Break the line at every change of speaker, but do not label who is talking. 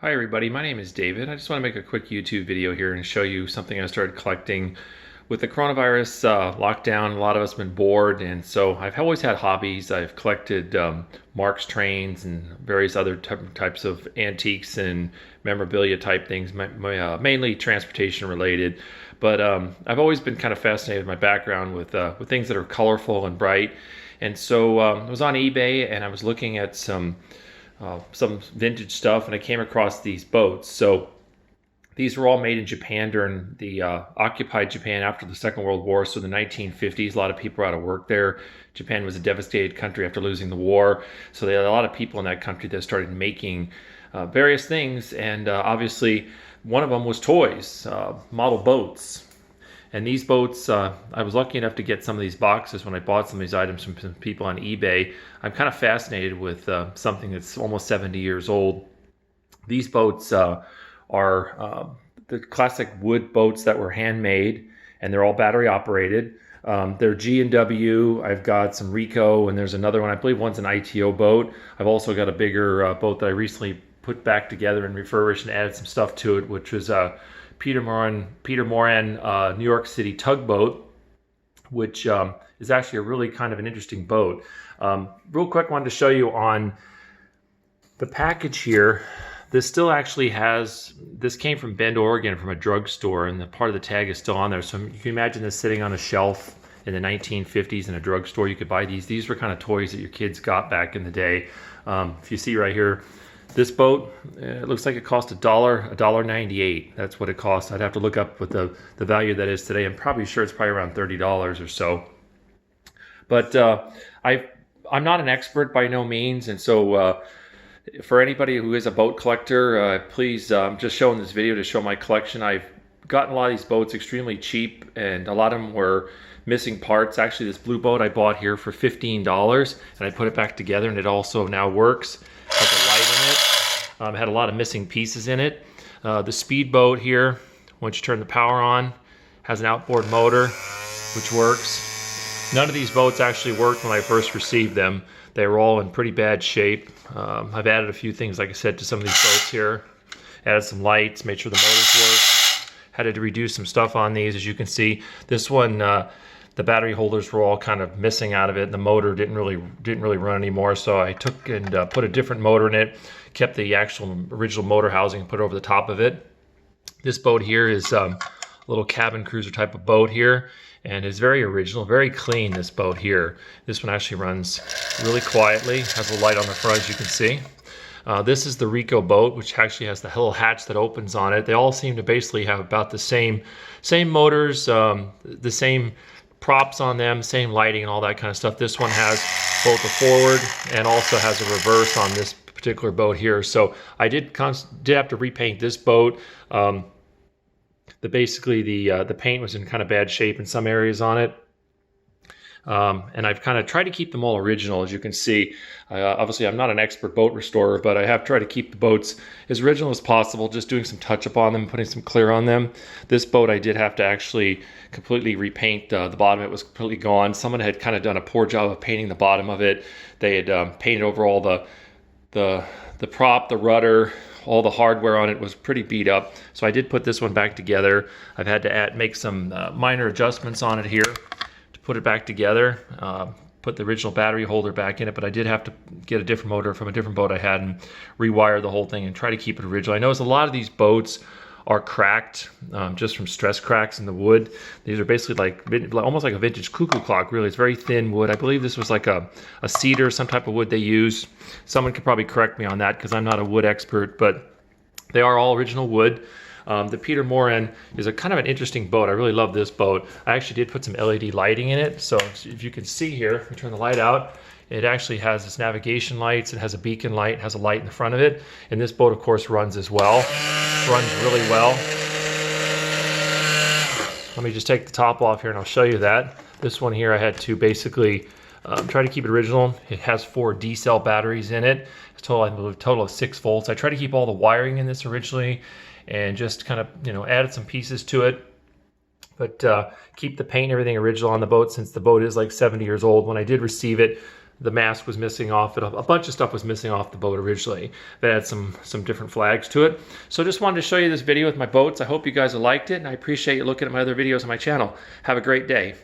Hi everybody, my name is David. I just want to make a quick YouTube video here and show you something I started collecting. With the coronavirus lockdown, a lot of us have been bored, and so I've always had hobbies. I've collected Marx trains and various other types of antiques and memorabilia type things, mainly transportation related. But I've always been kind of fascinated with my background with things that are colorful and bright. And so I was on eBay and I was looking at some vintage stuff, and I came across these boats. So these were all made in Japan during the occupied Japan after the Second World War, so the 1950s. A lot of people were out of work there. Japan was a devastated country after losing the war, so they had a lot of people in that country that started making various things, and obviously one of them was toys, model boats. And these boats, I was lucky enough to get some of these boxes when I bought some of these items from some people on eBay. I'm kind of fascinated with something that's almost 70 years old. These boats are the classic wood boats that were handmade, and they're all battery operated. They're G&W. I've got some Rico, and there's another one. I believe one's an ITO boat. I've also got a bigger boat that I recently put back together and refurbished and added some stuff to it, which was Peter Moran, New York City Tugboat, which is actually a really kind of an interesting boat. Real quick, wanted to show you on the package here. This still actually has, this came from Bend, Oregon from a drugstore, and the part of the tag is still on there. So you can imagine this sitting on a shelf in the 1950s in a drugstore. You could buy these. These were kind of toys that your kids got back in the day. If you see right here, this boat, it looks like it cost $1.98. That's what it costs. I'd have to look up what the value that is today. I'm probably sure it's probably around $30 or so. But I'm not an expert by no means, and so for anybody who is a boat collector, please, I'm just showing this video to show my collection. I've gotten a lot of these boats extremely cheap, and a lot of them were missing parts. Actually, this blue boat I bought here for $15, and I put it back together, and it also now works. Has a light in it. Had a lot of missing pieces in it. The speedboat here, once you turn the power on, has an outboard motor, which works. None of these boats actually worked when I first received them. They were all in pretty bad shape. I've added a few things, like I said, to some of these boats here. Added some lights, made sure the motors work. Had to reduce some stuff on these, as you can see. This one, the battery holders were all kind of missing out of it. The motor didn't really run anymore, so I took and put a different motor in it, kept the actual original motor housing and put it over the top of it. This boat here is a little cabin cruiser type of boat here, and is very original, very clean, this boat here. This one actually runs really quietly, has a light on the front, as you can see. This is the Rico boat, which actually has the little hatch that opens on it. They all seem to basically have about the same motors, the same props on them, same lighting and all that kind of stuff. This one has both a forward and also has a reverse on this particular boat here. So I did have to repaint this boat. Basically the paint was in kind of bad shape in some areas on it. And I've kind of tried to keep them all original, as you can see. Obviously, I'm not an expert boat restorer, but I have tried to keep the boats as original as possible, just doing some touch-up on them, putting some clear on them. This boat, I did have to actually completely repaint the bottom. It was completely gone. Someone had kind of done a poor job of painting the bottom of it. They had painted over all the prop, the rudder, all the hardware on it was pretty beat up. So I did put this one back together. I've had to make some minor adjustments on it here to put it back together. Put the original battery holder back in it, but I did have to get a different motor from a different boat I had and rewire the whole thing and try to keep it original. I notice a lot of these boats are cracked just from stress cracks in the wood. These are basically almost like a vintage cuckoo clock, really. It's very thin wood. I believe this was like a cedar, some type of wood they use. Someone could probably correct me on that because I'm not a wood expert, but they are all original wood. The Peter Moran is a kind of an interesting boat. I really love this boat. I actually did put some LED lighting in it. So if you can see here, if we turn the light out, it actually has its navigation lights. It has a beacon light, it has a light in the front of it. And this boat, of course, runs as well. Runs really well. Let me just take the top off here and I'll show you that. This one here, I had to basically try to keep it original. It has 4 D-cell batteries in it. It's I believe, a total of 6 volts. I tried to keep all the wiring in this originally and just kind of, added some pieces to it. But keep the paint and everything original on the boat, since the boat is like 70 years old. When I did receive it, the mast was missing off it. A bunch of stuff was missing off the boat originally that had some different flags to it. So just wanted to show you this video with my boats. I hope you guys liked it, and I appreciate you looking at my other videos on my channel. Have a great day.